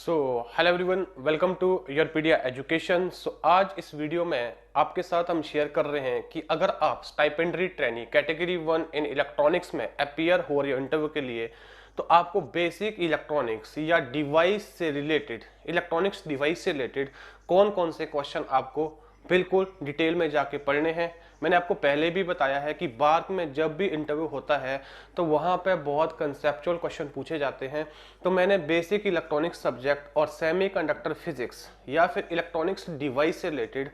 Hello everyone, welcome to Yourpedia education. आज इस video में आपके साथ हम शेयर कर रहे हैं कि अगर आप stipendiary trainee category 1 in electronics में अपीयर हो रहे हो इंटरव्यू के लिए, तो आपको बेसिक इलेक्ट्रॉनिक्स या डिवाइस से रिलेटेड, इलेक्ट्रॉनिक्स डिवाइस से रिलेटेड कौन कौन से क्वेश्चन आपको बिल्कुल डिटेल में जाके पढ़ने हैं। मैंने आपको पहले भी बताया है कि बार्क में जब भी इंटरव्यू होता है तो वहाँ पे बहुत कंसेप्चुअल क्वेश्चन पूछे जाते हैं। तो मैंने बेसिक इलेक्ट्रॉनिक्स सब्जेक्ट और सेमीकंडक्टर फिजिक्स या फिर इलेक्ट्रॉनिक्स डिवाइस से रिलेटेड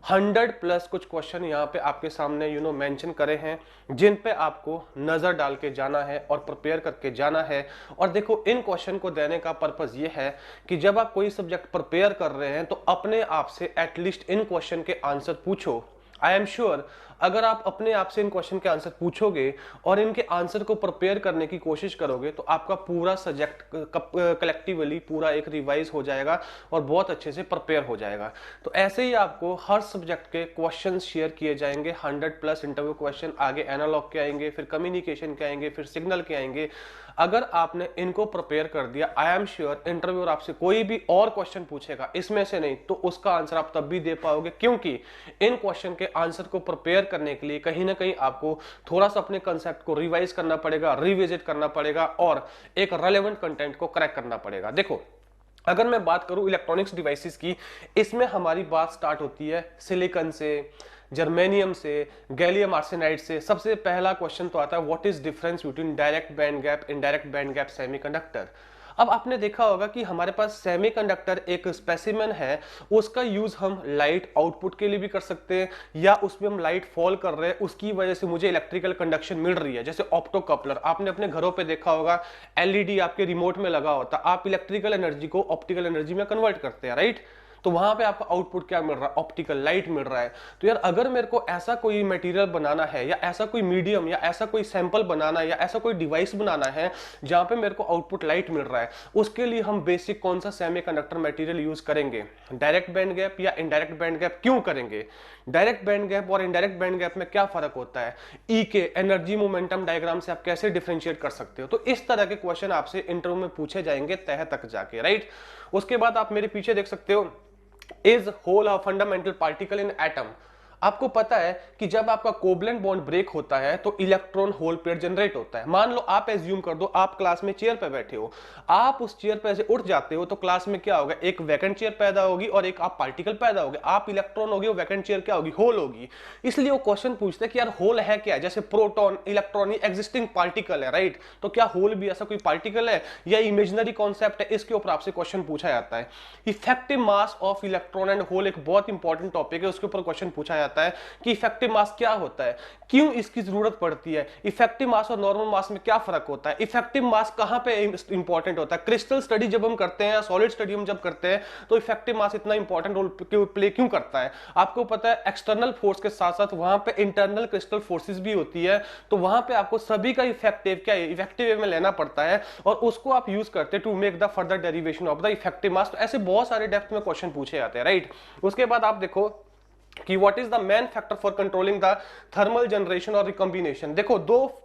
100+ कुछ क्वेश्चन यहाँ पे आपके सामने मेंशन करे हैं, जिन पे आपको नजर डाल के जाना है और प्रिपेयर करके जाना है। और देखो, इन क्वेश्चन को देने का पर्पस ये है कि जब आप कोई सब्जेक्ट प्रिपेयर कर रहे हैं तो अपने आप से एटलीस्ट इन क्वेश्चन के आंसर पूछो। आई एम श्योर अगर आप अपने आप से इन क्वेश्चन के आंसर पूछोगे और इनके आंसर को प्रिपेयर करने की कोशिश करोगे तो आपका पूरा सब्जेक्ट कलेक्टिवली पूरा एक रिवाइज हो जाएगा और बहुत अच्छे से प्रिपेयर हो जाएगा। तो ऐसे ही आपको हर सब्जेक्ट के क्वेश्चंस शेयर किए जाएंगे, 100+ इंटरव्यू क्वेश्चन। आगे एनालॉग के आएंगे, फिर कम्युनिकेशन के आएंगे, फिर सिग्नल के आएंगे। अगर आपने इनको प्रिपेयर कर दिया, आई एम श्योर इंटरव्यूअर आपसे कोई भी और क्वेश्चन पूछेगा इसमें से नहीं, तो उसका आंसर आप तब भी दे पाओगे, क्योंकि इन क्वेश्चन के आंसर को प्रिपेयर करने के लिए कहीं ना कहीं आपको थोड़ा सा अपने कंसेप्ट को रिवाइज करना पड़ेगा, रिविजिट करना पड़ेगा और एक रेलेवेंट कंटेंट को क्रैक करना पड़ेगा। देखो, अगर मैं बात करूं इलेक्ट्रॉनिक्स डिवाइसेस की, इसमें हमारी बात स्टार्ट होती है सिलिकॉन से, जर्मेनियम से, गैलियम आर्सेनाइड से। सबसे पहला क्वेश्चन तो आता है, what is difference between direct band gap, indirect band gap semiconductor. अब आपने देखा होगा कि हमारे पास सेमीकंडक्टर एक स्पेसिमेन है, उसका यूज हम लाइट आउटपुट के लिए भी कर सकते हैं, या उसमें हम लाइट फॉल कर रहे हैं, उसकी वजह से मुझे इलेक्ट्रिकल कंडक्शन मिल रही है। जैसे ऑप्टो कपलर आपने अपने घरों पे देखा होगा, एलईडी आपके रिमोट में लगा होता, आप इलेक्ट्रिकल एनर्जी को ऑप्टिकल एनर्जी में कन्वर्ट करते हैं, राइट। तो वहां पे आपका आउटपुट क्या मिल रहा है, ऑप्टिकल लाइट मिल रहा है। तो यार, अगर मेरे को ऐसा कोई मटेरियल बनाना है या ऐसा कोई मीडियम या ऐसा कोई सैंपल बनाना है या ऐसा कोई डिवाइस बनाना है जहां पे मेरे को आउटपुट लाइट मिल रहा है, उसके लिए हम बेसिक कौन सा सेमीकंडक्टर मटेरियल यूज करेंगे, डायरेक्ट बैंड गैप या इनडायरेक्ट बैंड गैप। क्यों करेंगे? डायरेक्ट बैंड गैप और इनडायरेक्ट बैंड गैप में क्या फर्क होता है, ई के एनर्जी मोमेंटम डायग्राम से आप कैसे डिफरेंशिएट कर सकते हो। तो इस तरह के क्वेश्चन आपसे इंटरव्यू में पूछे जाएंगे तह तक जाके, राइट। उसके बाद आप मेरे पीछे देख सकते हो, is hole a fundamental particle in atom. आपको पता है कि जब आपका कोवलेंट बॉन्ड ब्रेक होता है तो इलेक्ट्रॉन होल पेयर जनरेट होता है। मान लो, आप एज्यूम कर दो, आप क्लास में चेयर पे बैठे हो, आप उस चेयर पे से उठ जाते हो तो क्लास में क्या होगा, एक वैकेंट चेयर पैदा होगी और एक आप पार्टिकल पैदा होगे। आप इलेक्ट्रॉन होगी और वैकेंट चेयर क्या होगी, होल होगी। इसलिए वो क्वेश्चन पूछते हैं कि यार होल है क्या, जैसे प्रोटॉन, इलेक्ट्रॉन एग्जिस्टिंग पार्टिकल है, राइट। तो क्या होल भी ऐसा कोई पार्टिकल है या इमेजिनरी कॉन्सेप्ट है, इसके ऊपर आपसे क्वेश्चन पूछा जाता है। Effective mass of electron and hole एक बहुत इंपॉर्टेंट टॉपिक है, उसके ऊपर क्वेश्चन पूछा जाता है कि इफेक्टिव मास क्या होता है, क्यों इसकी जरूरत पड़ती है, इफेक्टिव मास और नॉर्मल मास में क्या फर्क होता है, इफेक्टिव मास कहां पे इंपॉर्टेंट होता है। क्रिस्टल स्टडी जब हम करते हैं या सॉलिड स्टडी हम जब करते हैं तो इफेक्टिव मास इतना इंपॉर्टेंट रोल प्ले क्यों करता है। आपको पता है एक्सटर्नल फोर्स के साथ साथ वहां पे इंटरनल क्रिस्टल फोर्सेस भी होती है, तो वहां पे आपको सभी का इफेक्टिव क्या है, इफेक्टिव वे में लेना पड़ता है और उसको आप यूज करते हैं to make the further derivation of the effective mass. तो ऐसे बहुत सारे डेप्थ में क्वेश्चन पूछे जाते हैं, राइट। उसके बाद आप देखो कि what is the main factor for controlling the thermal generation और रिकॉम्बिनेशन। देखो, दो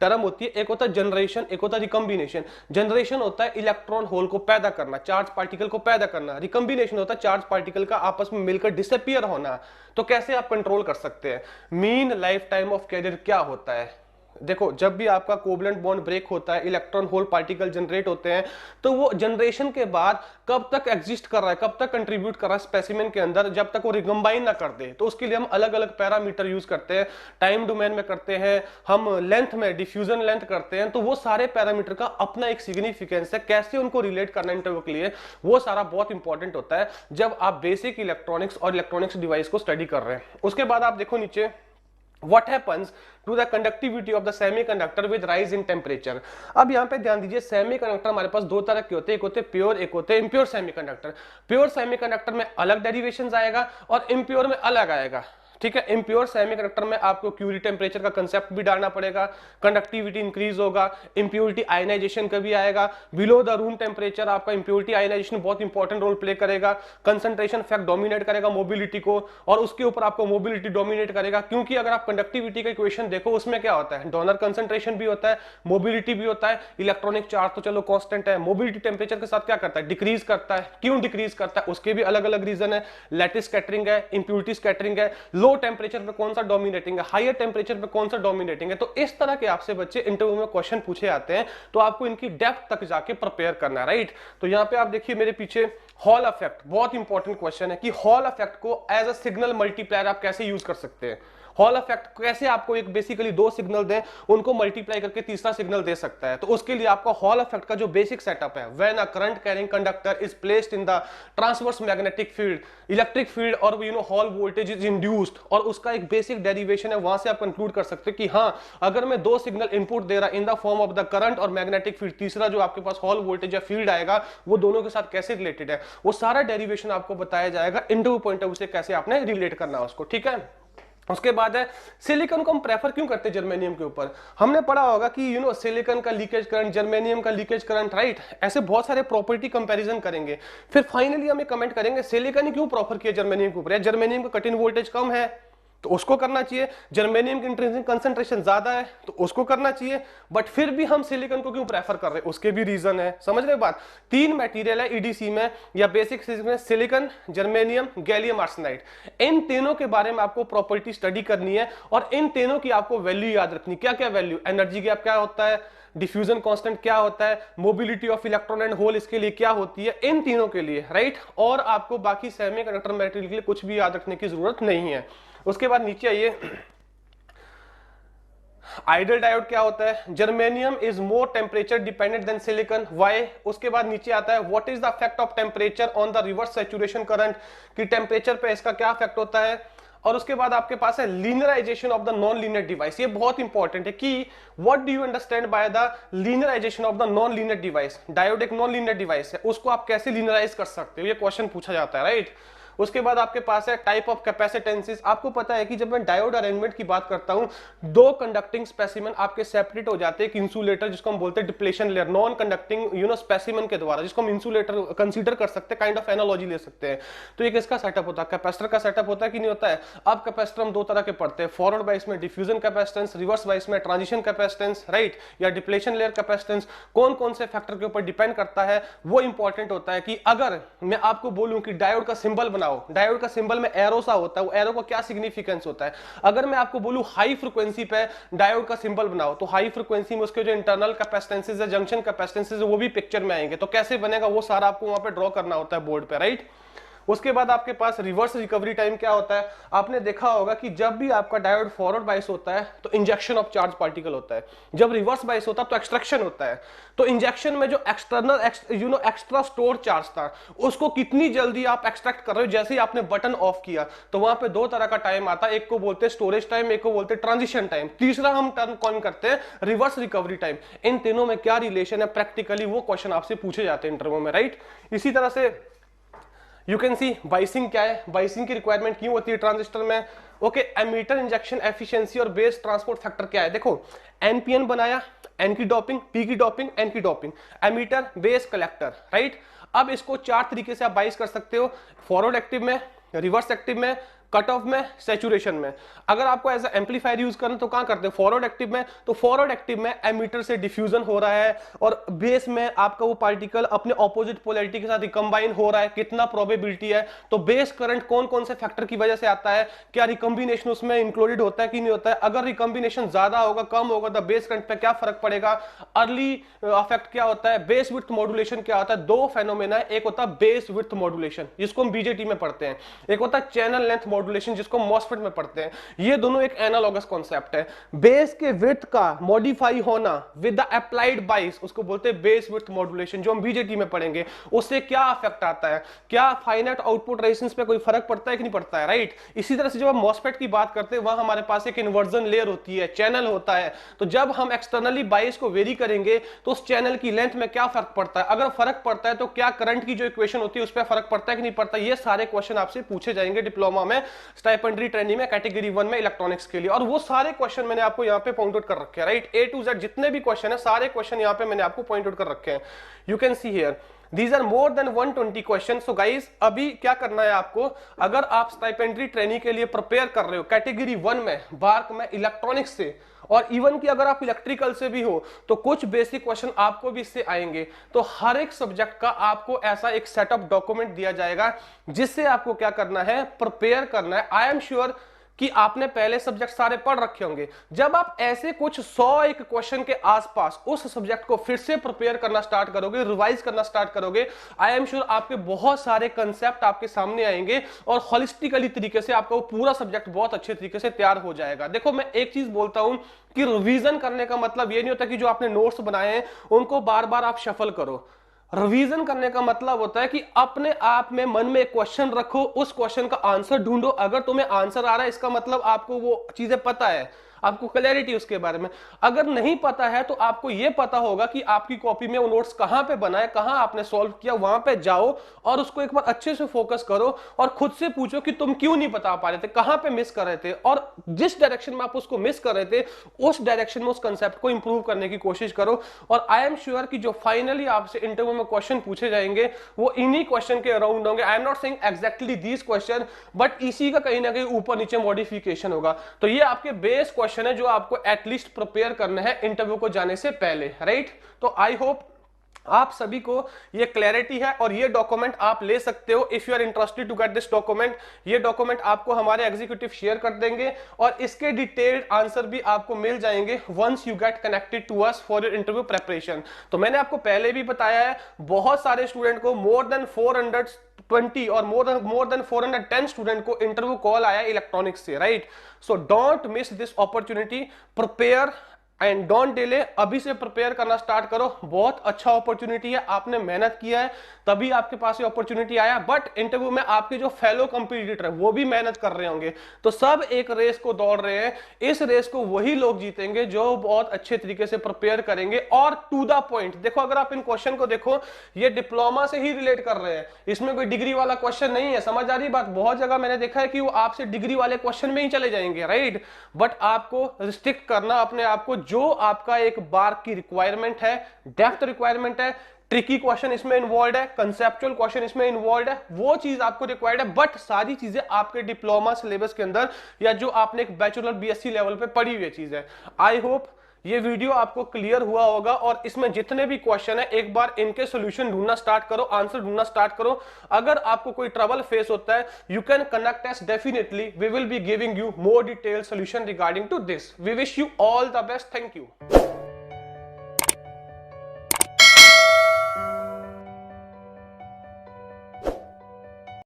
टर्म होती है, एक होता है जनरेशन, एक होता है रिकॉम्बिनेशन। जनरेशन होता है इलेक्ट्रॉन होल को पैदा करना, चार्ज पार्टिकल को पैदा करना। रिकॉम्बिनेशन होता है चार्ज पार्टिकल का आपस में मिलकर डिसअपीयर होना। तो कैसे आप कंट्रोल कर सकते हैं? Mean life time of carrier क्या होता है? देखो, जब भी आपका कोवलेंट बॉन्ड ब्रेक होता है, इलेक्ट्रॉन होल पार्टिकल जनरेट होते हैं, तो वो जनरेशन के बाद कब तक एग्जिस्ट कर रहा है, कब तक कंट्रीब्यूट कर रहा है स्पेसिमेन के अंदर, जब तक वो रिकंबाइन ना कर दे। तो उसके लिए हम अलग अलग पैरामीटर यूज करते हैं, टाइम डोमेन में करते हैं, हम लेंथ में डिफ्यूजन लेंथ करते हैं। तो वो सारे पैरामीटर का अपना एक सिग्निफिकेंस है, कैसे उनको रिलेट करना इंटरव्यू के लिए, वो सारा बहुत इंपॉर्टेंट होता है जब आप बेसिक इलेक्ट्रॉनिक्स और इलेक्ट्रॉनिक्स डिवाइस को स्टडी कर रहे हैं। उसके बाद आप देखो नीचे, What happens to the conductivity of the semiconductor with rise in temperature। अब यहाँ पे ध्यान दीजिए, सेमीकंडक्टर हमारे पास दो तरह के होते हैं, एक होते हैं प्योर, एक होते हैं इम्प्योर सेमीकंडक्टर। प्योर सेमीकंडक्टर में अलग डेरिवेशंस आएगा और इम्प्योर में अलग आएगा। ठीक है। इम्प्योर सेमीकंडक्टर में आपको क्यूरी टेम्परेचर का कंसेप्ट भी डालना पड़ेगा, कंडक्टिविटी इंक्रीज होगा, इंप्योरिटी आयनाइजेशन का भी आएगा, बिलो द रूम टेम्परेचर आपका इंप्योरिटी आयनाइजेशन बहुत इंपॉर्टेंट रोल प्ले करेगा, कंसंट्रेशन फैक्ट डोमिनेट करेगा मोबिलिटी को, और उसके ऊपर आपको मोबिलिटी डोमिनेट करेगा, क्योंकि अगर आप कंडक्टिविटी का इक्वेशन देखो उसमें क्या होता है, डोनर कंसंट्रेशन भी होता है, मोबिलिटी भी होता है, इलेक्ट्रॉनिक चार्ज तो चलो कांस्टेंट है, मोबिलिटी टेम्परेचर के साथ क्या करता है, डिक्रीज करता है। क्यों डिक्रीज करता है, उसके भी अलग अलग रीजन है, लैटिस स्कैटरिंग है, इंप्योरिटी स्कैटरिंग है, लो टेम्परेचर पे कौन सा डोमिनेटिंग है, हायर टेम्परेचर पे कौन सा डोमिनेटिंग है। तो इस तरह के आपसे बच्चे इंटरव्यू में क्वेश्चन पूछे जाते हैं, तो आपको इनकी डेप्थ तक जाके प्रिपेयर करना है, राइट। तो यहां पे आप देखिए मेरे पीछे हॉल इफेक्ट, बहुत इंपॉर्टेंट क्वेश्चन है कि हॉल इफेक्ट को एज अ सिग्नल मल्टीप्लायर आप कैसे यूज कर सकते हैं। हॉल इफेक्ट कैसे आपको एक बेसिकली दो सिग्नल दें, उनको मल्टीप्लाई करके तीसरा सिग्नल दे सकता है। तो उसके लिए आपका हॉल इफेक्ट का जो बेसिक सेटअप है, when a current carrying conductor is placed in the transverse magnetic field, electric field और हॉल वोल्टेज इज इंड्यूस्ड, और उसका एक बेसिक डेरिवेशन है, वहां से आप कंक्लूड कर सकते हैं कि हाँ, अगर मैं दो सिग्नल इनपुट दे रहा in the form of the current और मैग्नेटिक फील्ड, तीसरा जो आपके पास हॉल वोल्टेज या फील्ड आएगा वो दोनों के साथ कैसे रिलेटेड है, वो सारा डेरिवेशन आपको बताया जाएगा इंटरव्यू पॉइंट ऑफ व्यू से कैसे आपने रिलेट करना है उसको, ठीक है। उसके बाद है सिलिकॉन को हम प्रेफर क्यों करते हैं जर्मेनियम के ऊपर। हमने पढ़ा होगा कि सिलिकॉन का लीकेज करंट, जर्मेनियम का लीकेज करंट, राइट। ऐसे बहुत सारे प्रॉपर्टी कंपैरिजन करेंगे, फिर फाइनली हमें कमेंट करेंगे सिलिकॉन ही क्यों प्रेफर किया जर्मेनियम के ऊपर, या जर्मेनियम का कट इन वोल्टेज कम है तो उसको करना चाहिए, जर्मेनियम की इंट्रिंसिक कंसंट्रेशन ज्यादा है तो उसको करना चाहिए, बट फिर भी हम सिलिकॉन को क्यों प्रेफर कर रहे हैं, उसके भी रीजन है। समझ रहे बात। तीन मटेरियल है ईडीसी में या बेसिक फिजिक्स में, सिलिकॉन, जर्मेनियम, गैलियम आर्सेनाइड। इन तीनों के बारे में आपको प्रॉपर्टी स्टडी करनी है और इन तीनों की आपको वैल्यू याद रखनी। क्या क्या वैल्यू, एनर्जी गैप क्या होता है, डिफ्यूजन कांस्टेंट क्या होता है, mobility of electron and hole इसके लिए क्या होती है, इन तीनों के लिए, राइट। और आपको बाकी सेमीकंडक्टर मटेरियल के लिए कुछ भी याद रखने की जरूरत नहीं है। उसके बाद नीचे आइए, आइडियल डायोड क्या होता है, germanium is more temperature dependent than silicon, why. उसके बाद नीचे आता है what is the effect of temperature on the reverse saturation current, कि टेम्परेचर पे इसका क्या इफेक्ट होता है। और उसके बाद आपके पास है linearisation of the non linear device. ये बहुत इंपॉर्टेंट है कि what do you understand by the linearisation of the non linear device. Diode एक नॉन लीनियर डिवाइस है, उसको आप कैसे लीनियराइज कर सकते हो, ये क्वेश्चन पूछा जाता है, राइट। उसके बाद आपके पास है टाइप ऑफ कैपेसिटेंसेस। आपको पता है कि जब मैं डायोड अरेंजमेंट की बात करता हूं, दो कंडक्टिंग स्पेसिमेन आपके सेपरेट हो जाते हैं, एक इंसुलेटर जिसको हम बोलते हैं depletion layer, non conducting specimen के द्वारा, जिसको हम इंसुलेटर कंसीडर कर सकते हैं, काइंड ऑफ एनालॉजी ले सकते हैं। तो एक इसका सेटअप होता है, कैपेसिटर का सेटअप होता है कि नहीं होता है। अब कैपेसिटर हम दो तरह के पढ़ते हैं, फॉरवर्ड बाइस में डिफ्यूजन कैपेसिटेंस, रिवर्स बाइस में ट्रांजिशन कैपेसिटेंस, राइट, या डिप्लेशन लेयर कैपेसिटेंस। कौन कौन से फैक्टर के ऊपर डिपेंड करता है वो इंपॉर्टेंट होता है। कि अगर मैं आपको बोलूं कि डायोड का सिंबल बनाओ, डायोड का सिंबल में एरो सा होता है, वो एरो का क्या सिग्निफिकेंस होता है। अगर मैं आपको बोलूं हाई फ्रीक्वेंसी पे डायोड का सिंबल बनाओ, तो हाई फ्रीक्वेंसी में उसके जो इंटरनल कैपेसिटेंसेस है, जंक्शन कैपेसिटेंसेस है, वो भी पिक्चर में आएंगे। तो कैसे बनेगा वो सारा आपको वहां पे ड्रॉ करना होता है बोर्ड पे, राइट। उसके बाद आपके पास रिवर्स रिकवरी टाइम क्या होता है। आपने देखा होगा कि जब भी आपका डायोड फॉरवर्ड बाइस होता है तो इंजेक्शन ऑफ चार्ज पार्टिकल होता है, जब रिवर्स बाइस होता है तो एक्सट्रैक्शन होता है। तो इंजेक्शन में जो एक्सटर्नल एक्स्ट्रा स्टोर चार्ज था, उसको कितनी जल्दी आप एक्सट्रैक्ट कर रहे हो, जैसे ही आपने बटन ऑफ किया तो वहां पे दो तरह का टाइम आता है, एक को बोलते हैं स्टोरेज टाइम, एक को बोलते हैं ट्रांजिशन टाइम, तीसरा हम टर्म कौन करते हैं, रिवर्स रिकवरी टाइम। इन तीनों में क्या रिलेशन है प्रैक्टिकली, वो क्वेश्चन आपसे पूछे जाते हैं इंटरव्यू में, राइट। इसी तरह से यू कैन सी बाइसिंग क्या है, बाइसिंग की रिक्वायरमेंट क्यों होती है ट्रांजिस्टर में। ओके, एमीटर इंजेक्शन एफिशिएंसी और बेस ट्रांसपोर्ट फैक्टर क्या है। देखो एनपीएन बनाया, एन की डोपिंग, पी की डोपिंग, एन की डोपिंग, एमीटर, बेस, कलेक्टर, राइट। अब इसको चार तरीके से आप बाइस कर सकते हो, फॉरवर्ड एक्टिव में, रिवर्स एक्टिव में, कट ऑफ में, सैचुरेशन में। अगर आपको एज एम्पलीफायर यूज करना तो कहां करते हैं, फॉरवर्ड एक्टिव में। तो फॉरवर्ड एक्टिव में एमीटर से डिफ्यूजन हो रहा है और बेस में आपका वो पार्टिकल अपने ऑपोजिट पोलैरिटी के साथ रिकंबाइन हो रहा है, कितना प्रोबेबिलिटी है। तो बेस करंट कौन कौन से फैक्टर की वजह से आता है, क्या रिकंबिनेशन उसमें इंक्लूडेड होता है कि नहीं होता है। अगर रिकंबिनेशन ज्यादा होगा, कम होगा, तो बेस करंट पे क्या फर्क पड़ेगा। अर्ली इफेक्ट क्या होता है, बेस विड्थ मॉड्यूलेशन क्या होता है। दो फेनोमेना है, एक होता है बेस विड्थ मॉड्यूलेशन जिसको हम बीजेटी में पढ़ते हैं, एक होता है चैनल लेंथ मॉड्यूलेशन जिसको मॉसफेट में पढ़ते हैं। ये दोनों एक एनालॉगस कॉन्सेप्ट है। बेस के विड्थ का मॉडिफाई होना विद द अप्लाइड बाइस, उसको बोलते हैं बेस विड्थ मॉड्यूलेशन, जो हम बीजेटी में पढ़ेंगे। उससे क्या इफेक्ट आता है, क्या फाइनाइट आउटपुट रेजिस्टेंस पे कोई फर्क पड़ता है कि नहीं पड़ता है, राइट। इसी तरह से जब हम मॉसफेट की बात करते हैं, वहां हमारे पास एक इन्वर्जन लेयर होती है, चैनल होता है। तो जब हम एक्सटर्नली बाइस को वेरी करेंगे तो उस चैनल की लेंथ में क्या फर्क पड़ता है। अगर फर्क पड़ता है तो क्या करंट की जो इक्वेशन होती है उस पर फर्क पड़ता है कि नहीं पड़ता। ये सारे क्वेश्चन आपसे पूछे जाएंगे डिप्लोमा में स्टाइपेंडरी ट्रेनिंग में कैटेगरी 1 में इलेक्ट्रॉनिक्स के लिए। और वो सारे क्वेश्चन मैंने आपको यहाँ पे पॉइंट आउट कर रखे हैं, राइट। A to Z जितने भी क्वेश्चन है सारे क्वेश्चन यहाँ पे मैंने आपको पॉइंट आउट कर रखे हैं। You can see here These are more than 120 question. So guys अभी क्या करना है आपको, अगर आप स्टाइपेंडरी ट्रेनिंग के लिए प्रिपेयर कर रहे हो कैटेगरी 1 में, बार्क में, इलेक्ट्रॉनिक्स से, और इवन कि अगर आप इलेक्ट्रिकल से भी हो तो कुछ बेसिक क्वेश्चन आपको भी इससे आएंगे। तो हर एक सब्जेक्ट का आपको ऐसा एक सेटअप डॉक्यूमेंट दिया जाएगा जिससे आपको क्या करना है, प्रिपेयर करना है। आई एम श्योर कि आपने पहले सब्जेक्ट सारे पढ़ रखे होंगे। जब आप ऐसे कुछ 101 क्वेश्चन के आसपास उस सब्जेक्ट को फिर से प्रिपेयर करना स्टार्ट करोगे, रिवाइज करना स्टार्ट करोगे, आई एम श्योर आपके बहुत सारे कंसेप्ट आपके सामने आएंगे और होलिस्टिकली तरीके से आपका वो पूरा सब्जेक्ट बहुत अच्छे तरीके से तैयार हो जाएगा। देखो मैं एक चीज बोलता हूं कि रिवीजन करने का मतलब ये नहीं होता कि जो आपने नोट्स बनाए हैं उनको बार बार आप शफल करो। रिवीजन करने का मतलब होता है कि अपने आप में मन में एक क्वेश्चन रखो, उस क्वेश्चन का आंसर ढूंढो। अगर तुम्हें आंसर आ रहा है इसका मतलब आपको वो चीजें पता है, आपको क्लैरिटी उसके बारे में। अगर नहीं पता है तो आपको यह पता होगा कि आपकी कॉपी में वो नोट्स कहां पे बनाए, कहां आपने सॉल्व किया, वहां पे जाओ और उसको एक बार अच्छे से फोकस करो और खुद से पूछो कि तुम क्यों नहीं बता पा रहे थे, कहां पे मिस कर रहे थे, और जिस डायरेक्शन में आप उसको मिस कर रहे थे उस डायरेक्शन में उस कंसेप्ट को इंप्रूव करने की कोशिश करो। और आई एम श्योर कि जो फाइनली आपसे इंटरव्यू में क्वेश्चन पूछे जाएंगे वो इन्हीं क्वेश्चन के अराउंड होंगे। I am not saying exactly these question, but इसी का कहीं ना कहीं ऊपर नीचे मॉडिफिकेशन होगा। तो ये आपके बेस क्वेश्चन है जो आपको एटलीस्ट प्रिपेयर करना है इंटरव्यू को जाने से पहले, राइट। तो आई होप आप सभी को ये क्लैरिटी है और ये डॉक्यूमेंट आप ले सकते हो if you are interested to get this document. ये डॉक्यूमेंट आपको हमारे एग्जीक्यूटिव शेयर कर देंगे और इसके डिटेल्ड आंसर भी आपको मिल जाएंगे once you get connected to us for your interview preparation. तो मैंने आपको पहले भी बताया है, बहुत सारे स्टूडेंट को मोर देन 420 और मोर देन 410 स्टूडेंट को इंटरव्यू कॉल आया इलेक्ट्रॉनिक्स से, right. So don't miss this opportunity, prepare and don't delay. अभी से प्रिपेयर करना स्टार्ट करो, बहुत अच्छा अपॉर्चुनिटी है, आपने मेहनत किया है तभी आपके पास ये अपॉर्चुनिटी आया। बट इंटरव्यू में आपके जो फेलो कंपटीटर है वो भी मेहनत कर रहे होंगे, तो सब एक रेस को दौड़ रहे हैं। इस रेस को वही लोग जीतेंगे जो बहुत अच्छे तरीके से प्रिपेयर करेंगे और टू द पॉइंट। देखो अगर आप इन क्वेश्चन को देखो, ये डिप्लोमा से ही रिलेट कर रहे हैं, इसमें कोई डिग्री वाला क्वेश्चन नहीं है। समझ आ रही बात? बहुत जगह मैंने देखा है कि वो आपसे डिग्री वाले क्वेश्चन में ही चले जाएंगे, राइट। बट आपको रिस्ट्रिक्ट करना अपने आप को, जो आपका एक बार की रिक्वायरमेंट है, डेप्थ रिक्वायरमेंट है, ट्रिकी क्वेश्चन इसमें इन्वॉल्व है, कंसेप्चुअल क्वेश्चन इसमें इन्वॉल्व है, वो चीज आपको रिक्वायर्ड है। बट सारी चीजें आपके डिप्लोमा सिलेबस के अंदर या जो आपने एक बैचलर बीएससी लेवल पे पढ़ी हुई चीज है। आई होप ये वीडियो आपको क्लियर हुआ होगा और इसमें जितने भी क्वेश्चन है एक बार इनके सॉल्यूशन ढूंढना स्टार्ट करो, आंसर ढूंढना स्टार्ट करो। अगर आपको कोई ट्रबल फेस होता है, you can connect us, definitely we will be giving you more detail solution regarding to this. We wish you all the best. Thank you.